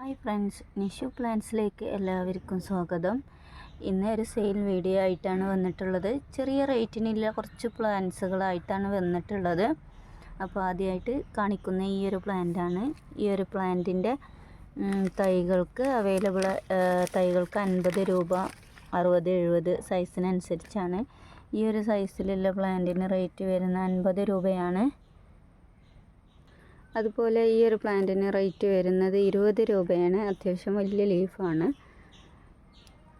Hi friends, Nishu പ്ലാന്റ്സിലേക്ക് എല്ലാവർക്കും സ്വാഗതം. ഇന്ന് ഒരു സെയിൽ വീഡിയോ ആയിട്ടാണ് വന്നിട്ടുള്ളത്. ചെറിയ റേറ്റിനുള്ള കുറച്ച് പ്ലാന്റ്സുകളായിട്ടാണ് വന്നിട്ടുള്ളത്. അപ്പോൾ ആദ്യമായിട്ട് കാണിക്കുന്ന ഈ ഒരു പ്ലാന്റാണ്. ഈ ഒരു പ്ലാന്റിൻ്റെ തൈകൾക്ക് തൈകൾക്ക് 50 രൂപ, 60, 70 സൈസിനനുസരിച്ചാണ്. ഈ ഒരു സൈസിലുള്ള പ്ലാന്റിന് റേറ്റ് വരുന്ന 50 രൂപയാണ്. അതുപോലെ ഈ ഒരു പ്ലാന്റിന് റേറ്റ് വരുന്നത് 20 രൂപയാണ്. അത്യാവശ്യം വലിയ ലീഫാണ്.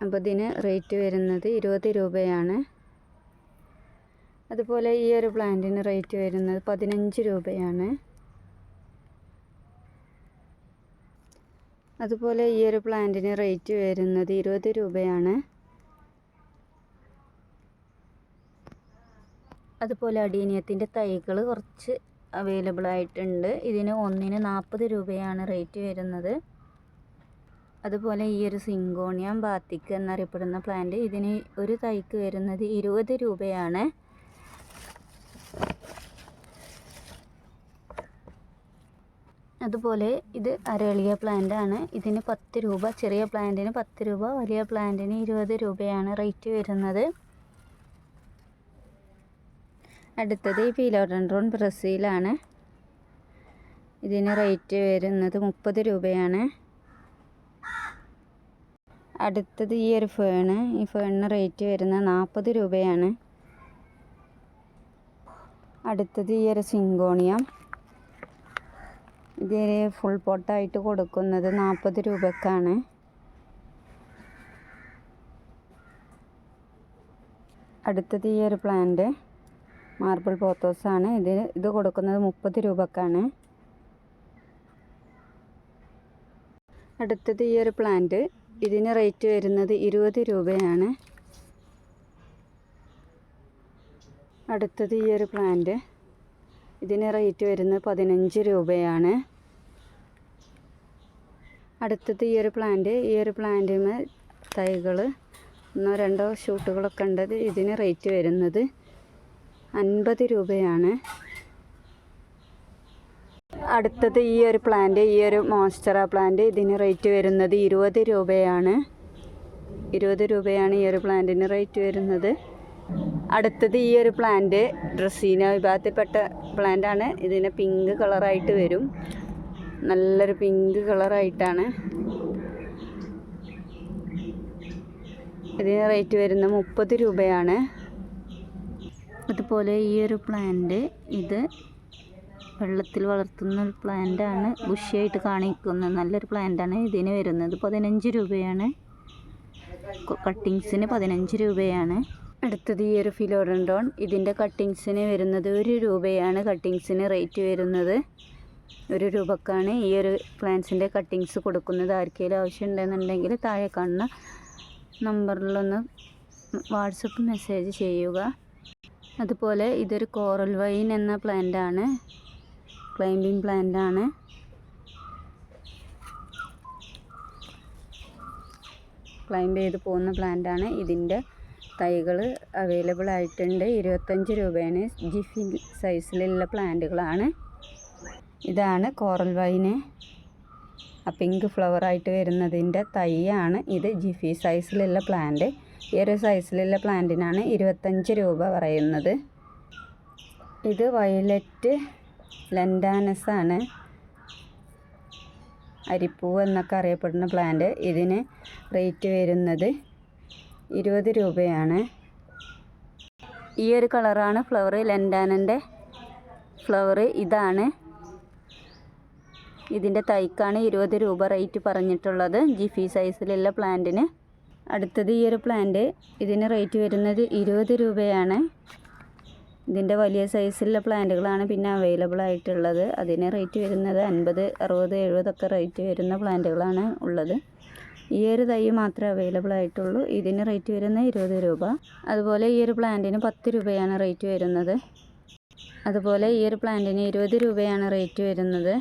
അപ്പോൾ ഇതിന് റേറ്റ് വരുന്നത് 20 രൂപയാണ്. അതുപോലെ ഈ ഒരു പ്ലാന്റിന് റേറ്റ് വരുന്നത് 15 രൂപയാണ്. അതുപോലെ ഈ ഒരു പ്ലാന്റിന് റേറ്റ് വരുന്നത് 20 രൂപയാണ്. അതുപോലെ അടീനിയത്തിൻ്റെ തൈകൾ കുറച്ച് അവൈലബിൾ ആയിട്ടുണ്ട്. ഇതിന് ഒന്നിന് 40 രൂപയാണ് റേറ്റ് വരുന്നത്. അതുപോലെ ഈ ഒരു സിങ്കോണിയം ബാത്തിക് എന്നറിയപ്പെടുന്ന പ്ലാന്റ്, ഇതിന് ഒരു തൈക്ക് വരുന്നത് 20 രൂപയാണ്. അതുപോലെ ഇത് അരളിയ പ്ലാന്റ് ആണ്. ഇതിന് 10 രൂപ, ചെറിയ പ്ലാന്റിന് 10 രൂപ, വലിയ പ്ലാന്റിന് 20 രൂപയാണ് റേറ്റ് വരുന്നത്. അടുത്തത് ഈ ഫിലോഡെൻഡ്രോൺ ബ്രസീലാണ്. ഇതിന് റേറ്റ് വരുന്നത് 30 രൂപയാണ്. അടുത്തത് ഈ ഒരു ഫേണ്. ഈ ഫേണിന് റേറ്റ് വരുന്നത് 40 രൂപയാണ്. അടുത്തത് ഈ ഒരു സിങ്കോണിയം. ഇതിന് ഫുൾ പോട്ടായിട്ട് കൊടുക്കുന്നത് 40 രൂപക്കാണ്. അടുത്തത് ഈ ഒരു പ്ലാന്റ് മാർബിൾ പോത്തോസാണ്. ഇത് കൊടുക്കുന്നത് 30 രൂപക്കാണ്. അടുത്തത് ഈ ഒരു പ്ലാന്റ്, ഇതിന് റേറ്റ് വരുന്നത് 20 രൂപയാണ്. അടുത്തത് ഈ ഒരു പ്ലാന്റ്, ഇതിന് റേറ്റ് വരുന്നത് 15 രൂപയാണ്. അടുത്തത് ഈ ഒരു പ്ലാന്റിന് തൈകൾ 1-2 ഷൂട്ടുകളൊക്കെ ഉണ്ട്. ഇതിന് റേറ്റ് വരുന്നത് 50 രൂപയാണ്. അടുത്തത് ഈ ഒരു പ്ലാന്റ്, ഈ ഒരു മോൺസ്റ്ററ പ്ലാന്റ്, ഇതിന് റേറ്റ് വരുന്നത് 20 രൂപയാണ്. 20 രൂപയാണ് ഈ ഒരു പ്ലാന്റിന് റേറ്റ് വരുന്നത്. അടുത്തത് ഈ ഒരു പ്ലാന്റ് ഡ്രസീന വിഭാഗത്തിൽപ്പെട്ട പ്ലാന്റ് ആണ്. ഇതിന് പിങ്ക് കളറായിട്ട് വരും. നല്ലൊരു പിങ്ക് കളറായിട്ടാണ്. ഇതിന് റേറ്റ് വരുന്നത് 30 രൂപയാണ്. അതുപോലെ ഈ ഒരു പ്ലാന്റ്, ഇത് വെള്ളത്തിൽ വളർത്തുന്ന ഒരു പ്ലാന്റാണ്. ബുഷിയായിട്ട് കാണിക്കുന്ന നല്ലൊരു പ്ലാന്റാണ്. ഇതിന് വരുന്നത് 15 രൂപയാണ്. കട്ടിങ്സിന് 15 രൂപയാണ്. അടുത്തത് ഈ ഒരു ഫിലോഡെൻഡ്രോൺ, ഇതിൻ്റെ കട്ടിങ്സിന് വരുന്നത് 1 രൂപയാണ്. കട്ടിങ്സിന് റേറ്റ് വരുന്നത് 1 രൂപക്കാണ് ഈ ഒരു പ്ലാന്റ്സിൻ്റെ കട്ടിങ്സ് കൊടുക്കുന്നത്. ആർക്കെങ്കിലും ആവശ്യമുണ്ടെന്നുണ്ടെങ്കിൽ താഴെ കാണുന്ന നമ്പറിലൊന്ന് വാട്സപ്പ് മെസ്സേജ് ചെയ്യുക. അതുപോലെ ഇതൊരു കോറൽ വൈൻ എന്ന പ്ലാന്റ് ആണ്. ക്ലൈംബിംഗ് പ്ലാന്റ് ആണ്. ക്ലൈംബ് ചെയ്ത് പോകുന്ന പ്ലാന്റ് ആണ്. ഇതിൻ്റെ തൈകൾ അവൈലബിൾ ആയിട്ടുണ്ട്. 25 രൂപയാണ്. ജിഫി സൈസിലുള്ള പ്ലാന്റുകളാണ്. ഇതാണ് കോറൽ വൈന്. പിങ്ക് ഫ്ലവറായിട്ട് വരുന്നതിൻ്റെ തൈയാണ് ഇത്. ജിഫി സൈസിലുള്ള പ്ലാന്റ്. ഈ ഒരു സൈസിലുള്ള പ്ലാന്റിനാണ് 25 രൂപ പറയുന്നത്. ഇത് വയലറ്റ് ലൻഡാനസ് ആണ്. അരിപ്പൂവ് എന്നൊക്കെ അറിയപ്പെടുന്ന പ്ലാന്റ്. ഇതിന് റേറ്റ് വരുന്നത് 20 രൂപയാണ്. ഈ ഒരു കളറാണ് ഫ്ലവർ. ലൻഡാനൻ്റെ ഫ്ലവർ ഇതാണ്. ഇതിൻ്റെ തൈക്കാണ് 20 രൂപ റേറ്റ് പറഞ്ഞിട്ടുള്ളത് ജിഫി സൈസിലുള്ള പ്ലാന്റിന്. അടുത്തത് ഈ ഒരു പ്ലാന്റ്, ഇതിന് റേറ്റ് വരുന്നത് 20 രൂപയാണ്. ഇതിൻ്റെ വലിയ സൈസിലുള്ള പ്ലാന്റുകളാണ് പിന്നെ അവൈലബിൾ ആയിട്ടുള്ളത്. അതിന് റേറ്റ് വരുന്നത് 50, 60, 70 ഒക്കെ റേറ്റ് വരുന്ന പ്ലാന്റുകളാണ് ഉള്ളത്. ഈ ഒരു തൈ മാത്രമേ അവൈലബിൾ ആയിട്ടുള്ളൂ. ഇതിന് റേറ്റ് വരുന്നത് 20 രൂപ. അതുപോലെ ഈ ഒരു പ്ലാന്റിന് 10 രൂപയാണ് റേറ്റ് വരുന്നത്. അതുപോലെ ഈ ഒരു പ്ലാന്റിന് 20 രൂപയാണ് റേറ്റ് വരുന്നത്.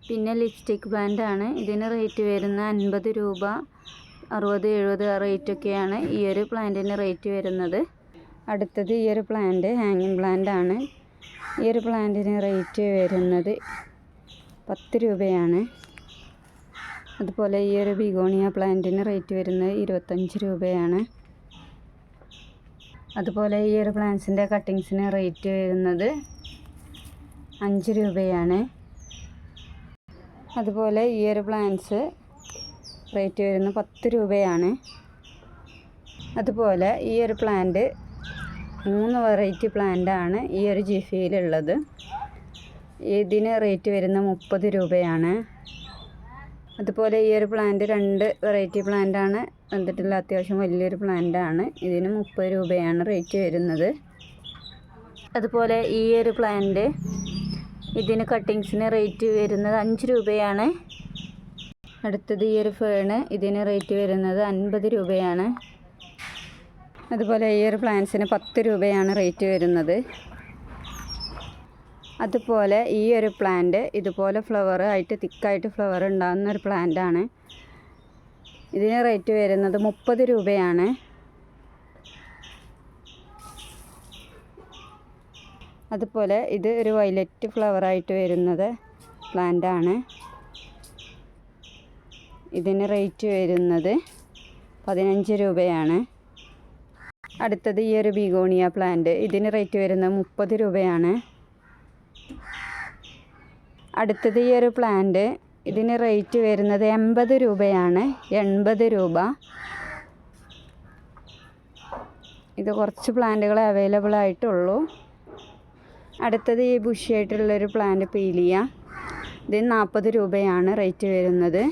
പിന്നെ ലിപ്സ്റ്റിക് പ്ലാന്റ് ആണ്. ഇതിന് റേറ്റ് വരുന്നത് 50 രൂപ, 60, 70 റേറ്റൊക്കെയാണ് ഈ ഒരു പ്ലാന്റിന് റേറ്റ് വരുന്നത്. അടുത്തത് ഈ ഒരു പ്ലാന്റ് ഹാങ്ങിങ് പ്ലാന്റ് ആണ്. ഈ ഒരു പ്ലാന്റിന് റേറ്റ് വരുന്നത് 10 രൂപയാണ്. അതുപോലെ ഈ ഒരു ബിഗോണിയ പ്ലാന്റിന് റേറ്റ് വരുന്നത് 25 രൂപയാണ്. അതുപോലെ ഈ ഒരു പ്ലാന്റ്സിൻ്റെ കട്ടിങ്സിന് റേറ്റ് വരുന്നത് 5 രൂപയാണ്. അതുപോലെ ഈ ഒരു പ്ലാന്റ്സ് റേറ്റ് വരുന്നത് 10 രൂപയാണ്. അതുപോലെ ഈ ഒരു പ്ലാന്റ് 3 വെറൈറ്റി പ്ലാന്റാണ് ഈ ഒരു ജിഫിയിലുള്ളത്. ഇതിന് റേറ്റ് വരുന്നത് 30 രൂപയാണ്. അതുപോലെ ഈ ഒരു പ്ലാന്റ് 2 വെറൈറ്റി പ്ലാന്റാണ് വന്നിട്ടുള്ള അത്യാവശ്യം വലിയൊരു പ്ലാന്റാണ്. ഇതിന് 30 രൂപയാണ് റേറ്റ് വരുന്നത്. അതുപോലെ ഈ ഒരു പ്ലാന്റ് ഇതിന് കട്ടിങ്സിന് റേറ്റ് വരുന്നത് 5 രൂപയാണ്. അടുത്തത് ഈ ഒരു ഫേണ്, ഇതിന് റേറ്റ് വരുന്നത് 50 രൂപയാണ്. അതുപോലെ ഈ ഒരു പ്ലാന്റ്സിന് 10 രൂപയാണ് റേറ്റ് വരുന്നത്. അതുപോലെ ഈ ഒരു പ്ലാന്റ് ഇതുപോലെ ഫ്ലവർ ആയിട്ട് തിക്കായിട്ട് ഫ്ലവർ ഉണ്ടാകുന്ന ഒരു പ്ലാന്റാണ്. ഇതിന് റേറ്റ് വരുന്നത് 30 രൂപയാണ്. അതുപോലെ ഇത് ഒരു വയലറ്റ് ഫ്ലവറായിട്ട് വരുന്നത് പ്ലാന്റാണ്. ഇതിന് റേറ്റ് വരുന്നത് 15 രൂപയാണ്. അടുത്തത് ഈ ഒരു ബിഗോണിയ പ്ലാന്റ്, ഇതിന് റേറ്റ് വരുന്നത് 30 രൂപയാണ്. അടുത്തത് ഈ ഒരു പ്ലാന്റ്, ഇതിന് റേറ്റ് വരുന്നത് 80 രൂപയാണ്. 80 രൂപ. ഇത് കുറച്ച് പ്ലാന്റുകൾ അവൈലബിൾ ആയിട്ടുള്ളൂ. അടുത്തത് ഈ ബുഷിയായിട്ടുള്ളൊരു പ്ലാന്റ് പീലിയ, ഇതിന് 40 രൂപയാണ് റേറ്റ് വരുന്നത്.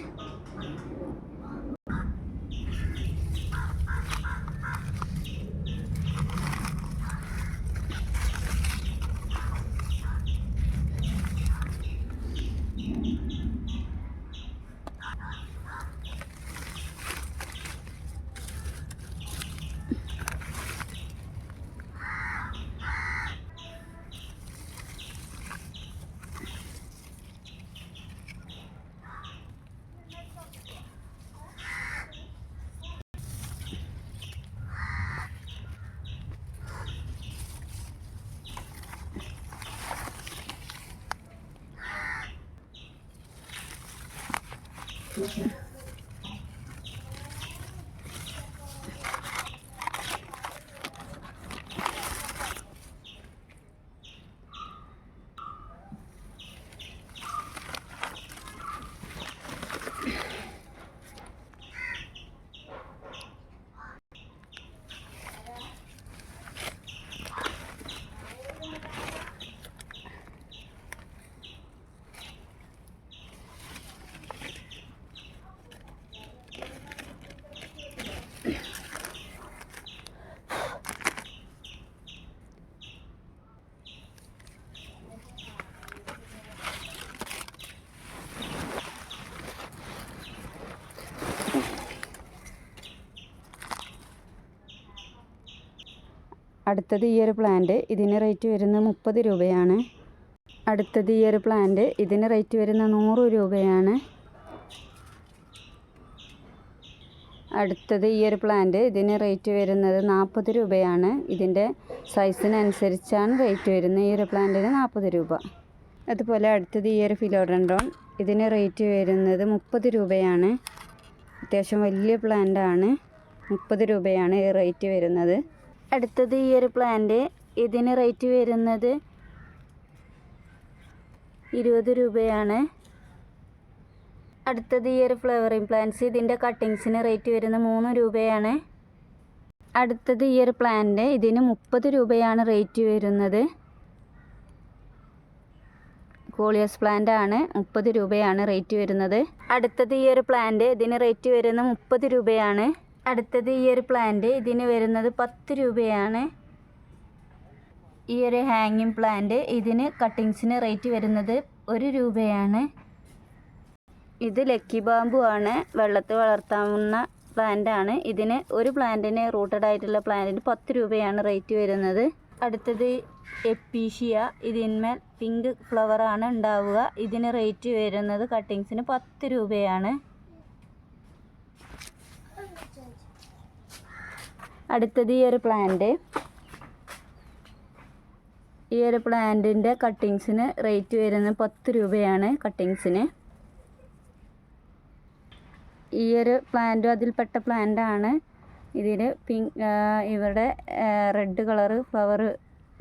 അടുത്തത് ഈ ഒരു പ്ലാന്റ്, ഇതിന് റേറ്റ് വരുന്നത് 30 രൂപയാണ്. അടുത്തത് ഈ ഒരു പ്ലാന്റ്, ഇതിന് റേറ്റ് വരുന്നത് 100 രൂപയാണ്. അടുത്തത് ഈ ഒരു പ്ലാന്റ്, ഇതിന് റേറ്റ് വരുന്നത് 40 രൂപയാണ്. ഇതിൻ്റെ സൈസിനനുസരിച്ചാണ് റേറ്റ് വരുന്നത്. ഈ ഒരു പ്ലാന്റിന് 40 രൂപ. അതുപോലെ അടുത്തത് ഈ ഒരു ഫിലോഡൻഡ്രോൺ, ഇതിന് റേറ്റ് വരുന്നത് 30 രൂപയാണ്. അത്യാവശ്യം വലിയ പ്ലാന്റാണ്. 30 രൂപയാണ് ഈ റേറ്റ് വരുന്നത്. അടുത്തത് ഈ ഒരു പ്ലാന്റ്, ഇതിന് റേറ്റ് വരുന്നത് 20 രൂപയാണ്. അടുത്തത് ഈ ഒരു ഫ്ലവറിങ് പ്ലാന്റ്സ്, ഇതിൻ്റെ കട്ടിങ്സിന് റേറ്റ് വരുന്നത് 3 രൂപയാണ്. അടുത്തത് ഈ ഒരു പ്ലാന്റ്, ഇതിന് 30 രൂപയാണ് റേറ്റ് വരുന്നത്. കോളിയസ് പ്ലാന്റ് ആണ്. 30 രൂപയാണ് റേറ്റ് വരുന്നത്. അടുത്തത് ഈ ഒരു പ്ലാന്റ്, ഇതിന് റേറ്റ് വരുന്നത് 30 രൂപയാണ്. അടുത്തത് ഈ ഒരു പ്ലാന്റ്, ഇതിന് വരുന്നത് 10 രൂപയാണ്. ഈ ഒരു ഹാങ്ങിങ് പ്ലാന്റ്, ഇതിന് കട്ടിങ്സിന് റേറ്റ് വരുന്നത് 1 രൂപയാണ്. ഇത് ലക്കി ബാമ്പു ആണ്. വെള്ളത്തിൽ വളർത്താവുന്ന പ്ലാന്റ് ആണ്. ഇതിന് ഒരു പ്ലാന്റിന് റൂട്ടഡ് ആയിട്ടുള്ള പ്ലാന്റിന് 10 രൂപയാണ് റേറ്റ് വരുന്നത്. അടുത്തത് എപ്പീഷ്യ, ഇതിന്മേൽ പിങ്ക് ഫ്ലവറാണ് ഉണ്ടാവുക. ഇതിന് റേറ്റ് വരുന്നത് കട്ടിങ്സിന് 10 രൂപയാണ്. അടുത്തത് ഈ ഒരു പ്ലാന്റ്, ഈ ഒരു പ്ലാന്റിൻ്റെ കട്ടിങ്സിന് റേറ്റ് വരുന്നത് 10 രൂപയാണ് കട്ടിങ്സിന്. ഈ ഒരു പ്ലാന്റും അതിൽപ്പെട്ട പ്ലാന്റാണ്. ഇതിന് ഇവിടെ റെഡ് കളറ് ഫ്ലവർ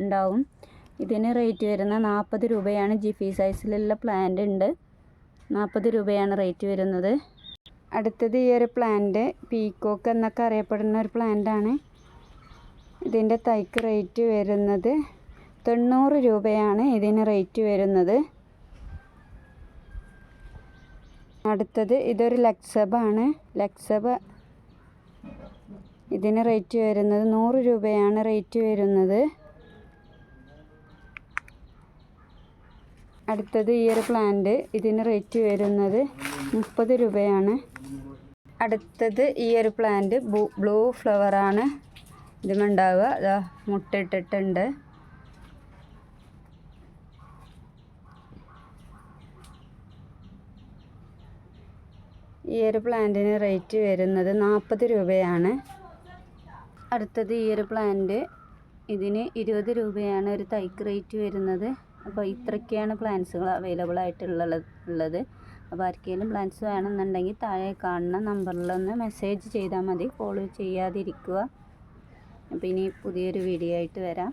ഉണ്ടാവും. ഇതിന് റേറ്റ് വരുന്നത് 40 രൂപയാണ്. ജിഫി സൈസിലുള്ള പ്ലാന്റ് ഉണ്ട്. 40 രൂപയാണ് റേറ്റ് വരുന്നത്. അടുത്തത് ഈ ഒരു പ്ലാന്റ് പീക്കോക്ക് എന്നൊക്കെ അറിയപ്പെടുന്ന ഒരു പ്ലാന്റാണ്. ഇതിൻ്റെ തൈക്ക് റേറ്റ് വരുന്നത് 90 രൂപയാണ് ഇതിന് റേറ്റ് വരുന്നത്. അടുത്തത് ഇതൊരു ലക്സബാണ്. ലക്സബ ഇതിന് റേറ്റ് വരുന്നത് 100 രൂപയാണ് റേറ്റ് വരുന്നത്. അടുത്തത് ഈ ഒരു പ്ലാന്റ് ഇതിന് റേറ്റ് വരുന്നത് 30 രൂപയാണ്. അടുത്തത് ഈ ഒരു പ്ലാന്റ് ബ്ലൂ ഫ്ലവറാണ് ഇതുമുണ്ടാവുക. അതാ മുട്ടിട്ടിട്ടുണ്ട്. ഈ ഒരു പ്ലാന്റിന് റേറ്റ് വരുന്നത് 40 രൂപയാണ്. അടുത്തത് ഈ ഒരു പ്ലാന്റ് ഇതിന് 20 രൂപയാണ് ഒരു തൈക്ക് റേറ്റ് വരുന്നത്. അപ്പോൾ ഇത്രയൊക്കെയാണ് പ്ലാന്റ്സുകൾ അവൈലബിൾ ആയിട്ടുള്ളത്. അപ്പോൾ ആർക്കെങ്കിലും പ്ലാന്റ്സ് വേണമെന്നുണ്ടെങ്കിൽ താഴെ കാണുന്ന നമ്പറിലൊന്ന് മെസ്സേജ് ചെയ്താൽ മതി. കോൾ ചെയ്യാതിരിക്കുക. അപ്പോൾ ഇനി പുതിയൊരു വീഡിയോ ആയിട്ട് വരാം.